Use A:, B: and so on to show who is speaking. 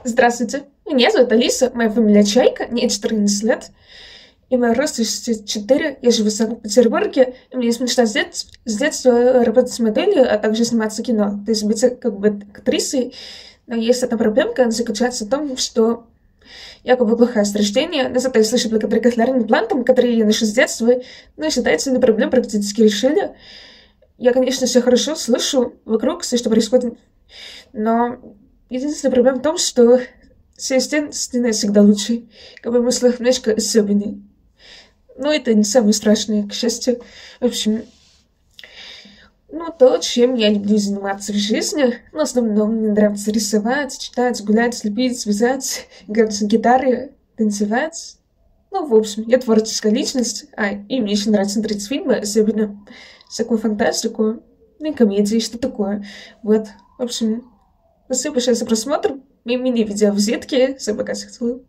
A: Здравствуйте, меня зовут Алиса, моя фамилия Чайка, мне 14 лет, и мой рост 64, я живу в Санкт-Петербурге, и мне есть мечта с детства работать с моделью, а также сниматься в кино, то есть быть как бы актрисой, но есть одна проблемка, она заключается в том, что я как бы глухая с рождения, но зато я слышу благодаря кохлеарным имплантам, которые я ношу с детства, ну и считается, на проблем практически решили. Я, конечно, все хорошо слышу вокруг, все, что происходит, но единственная проблема в том, что все естественно всегда лучше. Как бы мой слух немножко особенный. Но это не самое страшное, к счастью. В общем, ну, то, чем я люблю заниматься в жизни. Ну, в основном мне нравится рисовать, читать, гулять, лепить, вязать, играть на гитаре, танцевать. Ну, в общем, я творческая личность. И мне еще нравится смотреть фильмы, особенно всякую фантастику, ну и комедии, что такое. Вот, в общем, спасибо большое за просмотр. Мини-видео визитки. Всем пока, всех целую.